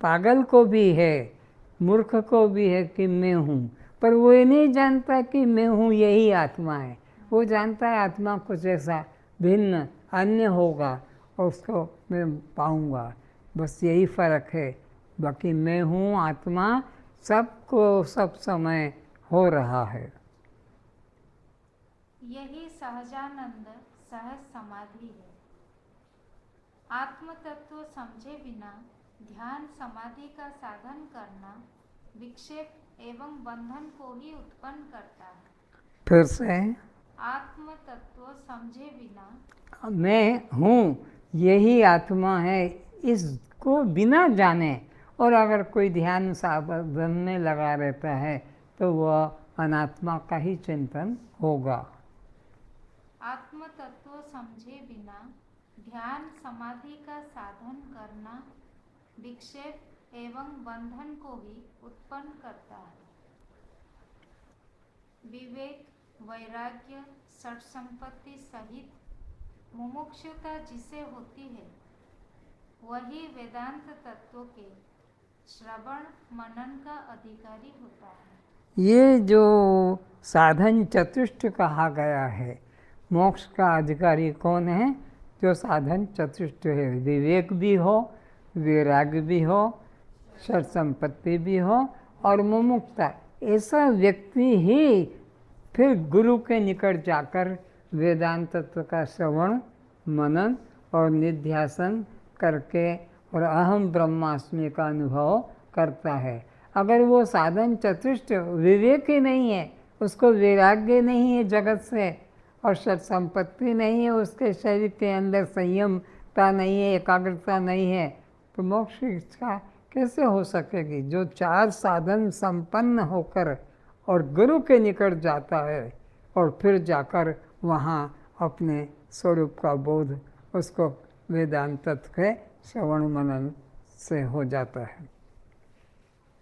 पागल को भी है, मूर्ख को भी है कि मैं हूँ, पर वो ये नहीं जानता कि मैं हूँ यही आत्मा है। वो जानता है आत्मा कुछ ऐसा भिन्न अन्य होगा और उसको मैं पाऊँगा, बस यही फर्क है। बाकी मैं हूँ आत्मा सबको सब समय हो रहा है।
यही सहजानंद सहज समाधि है। आत्म तत्व समझे बिना ध्यान समाधि का साधन करना विक्षेप एवं बंधन को ही उत्पन्न करता है।
फिर से,
आत्म तत्व समझे बिना
मैं हूँ यही आत्मा है, इसको बिना जाने और अगर कोई ध्यान साधन में लगा रहता है तो वह अनात्मा का ही चिंतन होगा।
आत्म तत्व समझे बिना ध्यान समाधि का साधन करना विक्षेप एवं बंधन को ही उत्पन्न करता है। विवेक वैराग्य, षट संपत्ति सहित मुमुक्षुता जिसे होती है, वही वेदांत तत्वों के श्रवण मनन का अधिकारी होता है।
ये जो साधन चतुष्ट कहा गया है, मोक्ष का अधिकारी कौन है? जो साधन चतुष्ट है, विवेक भी हो, वैराग्य भी हो, षट संपत्ति भी हो और मुमुक्षुता। ऐसा व्यक्ति ही फिर गुरु के निकट जाकर वेदांत तत्व का श्रवण मनन और निध्यासन करके और अहम ब्रह्मास्मि का अनुभव करता है। अगर वो साधन चतुष्ट विवेक ही नहीं है, उसको वैराग्य नहीं है जगत से और षट संपत्ति नहीं है, उसके शरीर के अंदर संयमता नहीं है, एकाग्रता नहीं है, तो मोक्ष की इच्छा कैसे हो सकेगी? जो चार साधन संपन्न होकर और गुरु के निकट जाता है और फिर जाकर वहाँ अपने स्वरूप का बोध उसको वेदांत तत्व के श्रवण मनन से हो जाता है।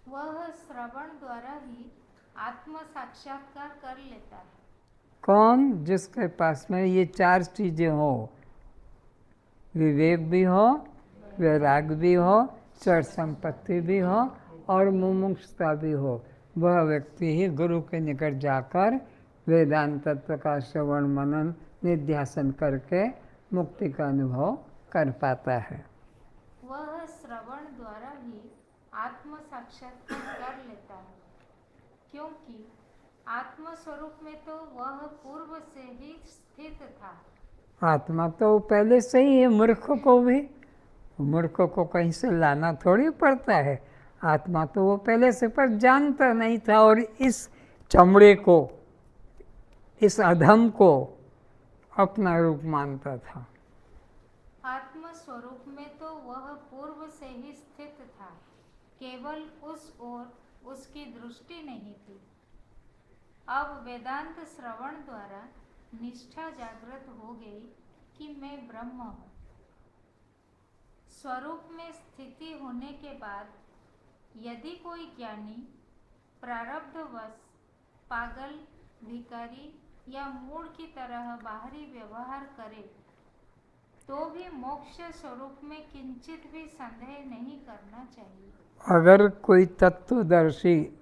वह श्रवण द्वारा ही आत्म साक्षात्कार कर लेता है।
कौन? जिसके पास में ये चार चीजें हो, विवेक भी हो, वैराग्य भी हो, षट संपत्ति भी हो और मुमुक्षुता भी हो, वह व्यक्ति ही गुरु के निकट जाकर वेदांत तत्व का श्रवण मनन निध्यासन करके मुक्ति का अनुभव कर पाता है।
वह श्रवण द्वारा ही आत्म साक्षात्कार कर लेता है, क्योंकि आत्म स्वरूप में तो वह पूर्व से ही स्थित था।
आत्मा तो पहले से ही है, मूर्ख को कहीं से लाना थोड़ी पड़ता है। आत्मा तो वो पहले से पर जानता नहीं था और इस चमड़े को, इस अधम को अपना रूप मानता था।
आत्म स्वरूप में तो वह पूर्व से ही स्थित था, केवल उस ओर उसकी दृष्टि नहीं थी। अब वेदांत श्रवण द्वारा निष्ठा जागृत हो गई कि मैं ब्रह्म हूँ। स्वरूप में स्थिति होने के बाद यदि कोई ज्ञानी प्रारब्धवश पागल, भिखारी या मूढ़ की तरह बाहरी व्यवहार करे, तो भी मोक्ष स्वरूप में किंचित भी संदेह नहीं करना चाहिए।
अगर कोई तत्वदर्शी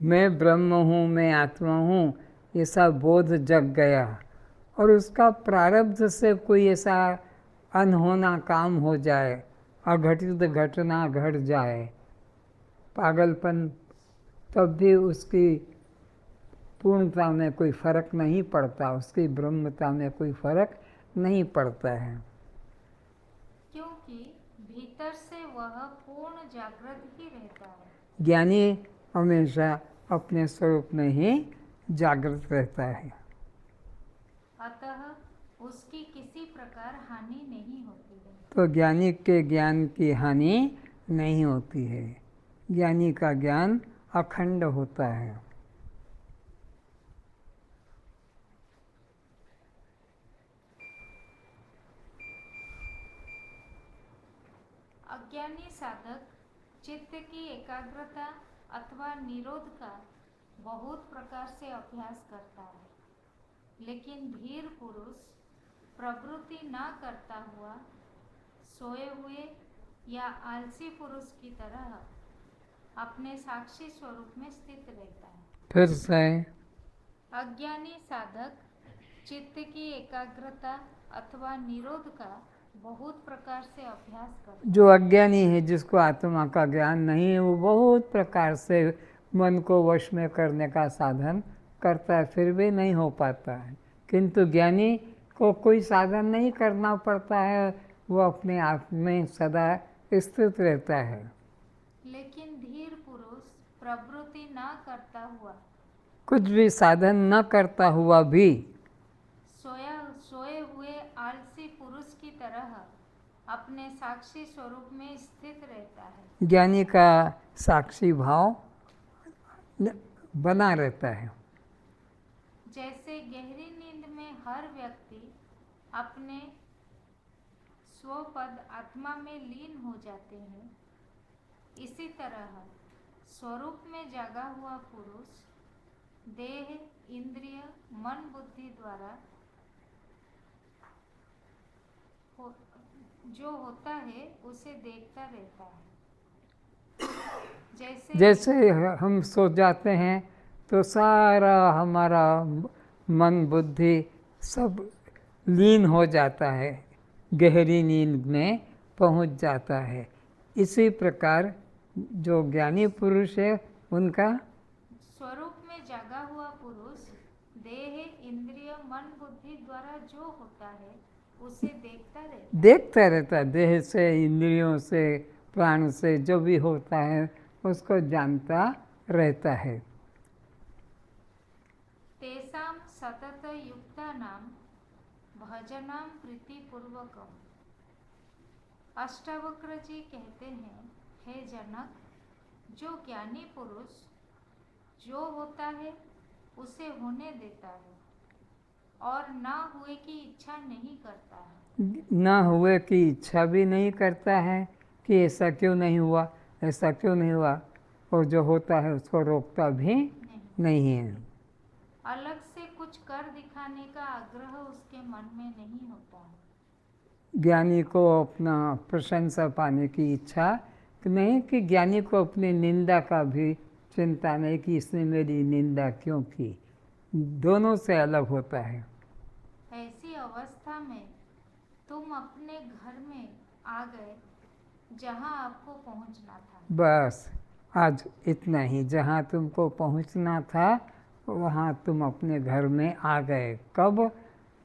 मैं ब्रह्म हूँ, मैं आत्मा हूँ, ऐसा बोध जग गया और उसका प्रारब्ध से कोई ऐसा अनहोना काम हो जाए, अघटित घटना घट जाए, पागलपन, तब भी उसकी पूर्णता में कोई फर्क नहीं पड़ता, उसकी ब्रह्मता में कोई फर्क नहीं पड़ता है,
क्योंकि भीतर से वह पूर्ण जागृत ही रहता है।
ज्ञानी हमेशा अपने स्वरूप में ही जागृत रहता है,
अतः उसकी किसी प्रकार हानि नहीं होती है।
तो ज्ञानी के ज्ञान की हानि नहीं होती है। ज्ञानी का ज्ञान अखंड होता है।
अज्ञानी साधक चित्त की एकाग्रता अथवा निरोध का बहुत प्रकार से अभ्यास करता है, लेकिन धीर पुरुष प्रवृत्ति न करता हुआ सोए हुए या आलसी पुरुष की तरह अपने साक्षी स्वरूप में स्थित रहता है।
फिर से
अज्ञानी साधक चित्त की एकाग्रता अथवा निरोध का बहुत प्रकार से अभ्यास करता है।
जो अज्ञानी है, जिसको आत्मा का ज्ञान नहीं है, वो बहुत प्रकार से मन को वश में करने का साधन करता है, फिर भी नहीं हो पाता है। किंतु ज्ञानी को कोई साधन नहीं करना पड़ता है, वो अपने आप में सदा स्थित रहता है।
लेकिन धीर पुरुष प्रवृत्ति न करता हुआ,
कुछ भी साधन न करता हुआ भी
सोए हुए आलसी पुरुष की तरह अपने साक्षी स्वरूप में स्थित रहता है।
ज्ञानी का साक्षी भाव बना रहता है।
जैसे गहरी नींद में हर व्यक्ति अपने स्वपद आत्मा में लीन हो जाते हैं, इसी तरह स्वरूप में जगा हुआ पुरुष देह, इंद्रिय, मन, बुद्धि द्वारा जो होता है उसे देखता रहता है।
जैसे हम सो जाते हैं तो सारा हमारा मन बुद्धि सब लीन हो जाता है, गहरी नींद में पहुंच जाता है। इसी प्रकार जो ज्ञानी पुरुष है उनका
स्वरूप में जगा हुआ पुरुष देह, इंद्रिय, मन, बुद्धि द्वारा जो होता है उसे देखता रहता है। देह से, इंद्रियों से, प्राण से जो भी होता है उसको जानता रहता है। तेसाम सतत युक्तानां भजनाम प्रीतिपूर्वकम। अष्टावक्र जी कहते हैं, हे जनक, जो ज्ञानी पुरुष जो होता है उसे होने देता है और ना हुए की इच्छा नहीं करता है।
ना हुए की इच्छा भी नहीं करता है कि ऐसा क्यों नहीं हुआ, ऐसा क्यों नहीं हुआ, और जो होता है उसको रोकता भी नहीं है।
अलग से कुछ कर दिखाने का आग्रह उसके मन में नहीं होता है।
ज्ञानी को अपना प्रशंसा पाने की इच्छा नहीं, कि ज्ञानी को अपनी निंदा का भी चिंता नहीं कि इसने मेरी निंदा क्यों की। दोनों से अलग होता है।
ऐसी अवस्था में तुम अपने घर में आ गए जहां आपको पहुंचना था।
बस आज इतना ही, जहाँ तुमको पहुँचना था वहाँ तुम अपने घर में आ गए। कब?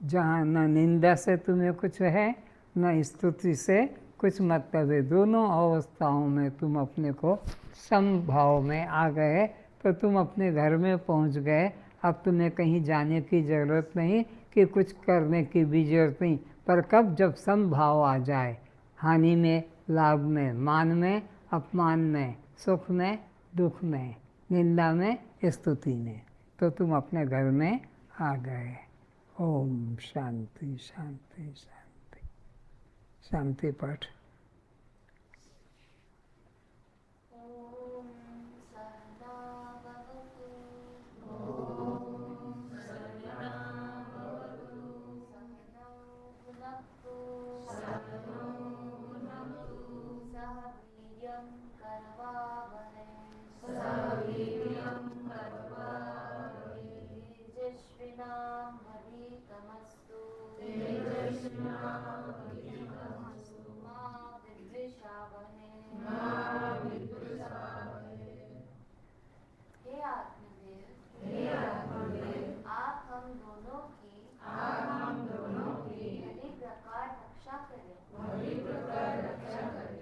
जहाँ न निंदा से तुम्हें कुछ है न स्तुति से कुछ मतलब है। दोनों अवस्थाओं में तुम अपने को समभाव में आ गए तो तुम अपने घर में पहुँच गए। अब तुम्हें कहीं जाने की ज़रूरत नहीं कि कुछ करने की भी ज़रूरत नहीं। पर कब? जब समभाव आ जाए, हानि में, लाभ में, मान में, अपमान में, सुख में, दुख में, निंदा में, स्तुति में, तो तुम अपने घर में आ गए। ओम शांति शांति शांति। शांति पाठ।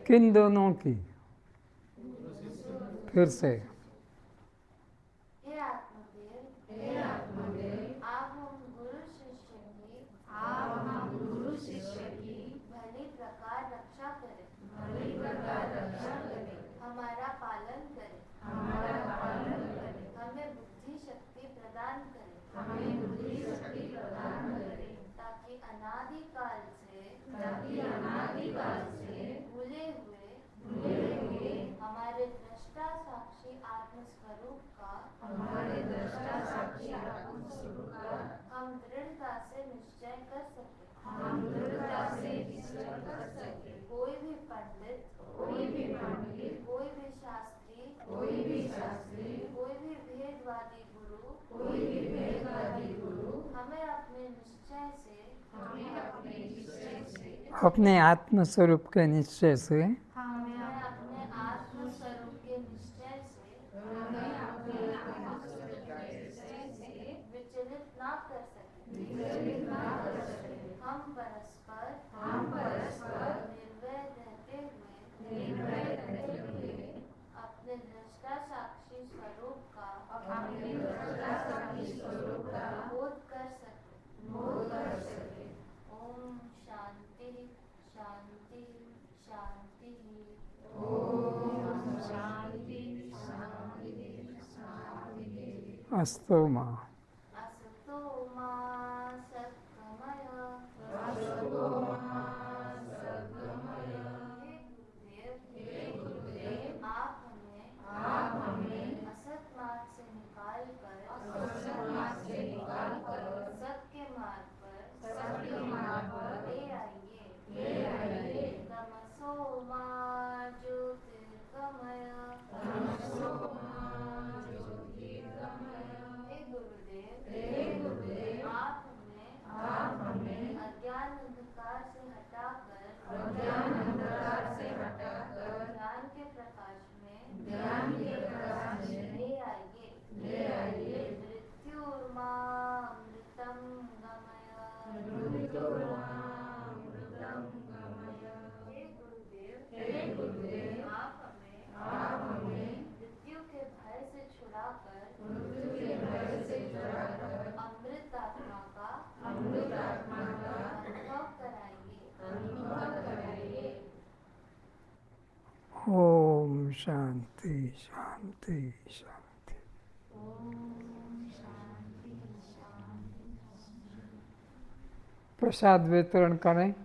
किन दोनों की? फिर से।
हे आत्मदेव, आप हम गुरु शिष्य की भली प्रकार रक्षा करें। हमारा पालन करें। हमें बुद्धि शक्ति प्रदान करें। ताकि अनादिकाल से भूले हुए हमारे दृष्टा साक्षी आत्मस्वरूप का हम दृढ़ता से निश्चय कर सके। कोई भी पंडित, कोई भी शास्त्री, कोई भी भेदवादी गुरु हमें अपने निश्चय से,
अपने आत्मस्वरूप के निश्चय से
विचलित ना कर सके। हम परस्पर निर्भय रहते हुए अपने दृष्टा साक्षी स्वरूप का बोध कर सके। ओम शांति शांति शांति। ओम शांति शांति शांति।
अस्तु मा।
असतो मा सद्गमय। हे गुरुदेव, आप हमें से हटाकर ज्ञान के प्रकाश में ले आइए। मृत्युर्मामृतं गमय। हे गुरुदेव, आप हमें मृत्यु के भय से छुड़ाकर अमृत आत्मा का अनुभव कराइए।
ओम शांति शांति शांति।
ओम शांति शांति।
प्रसाद वितरण करें।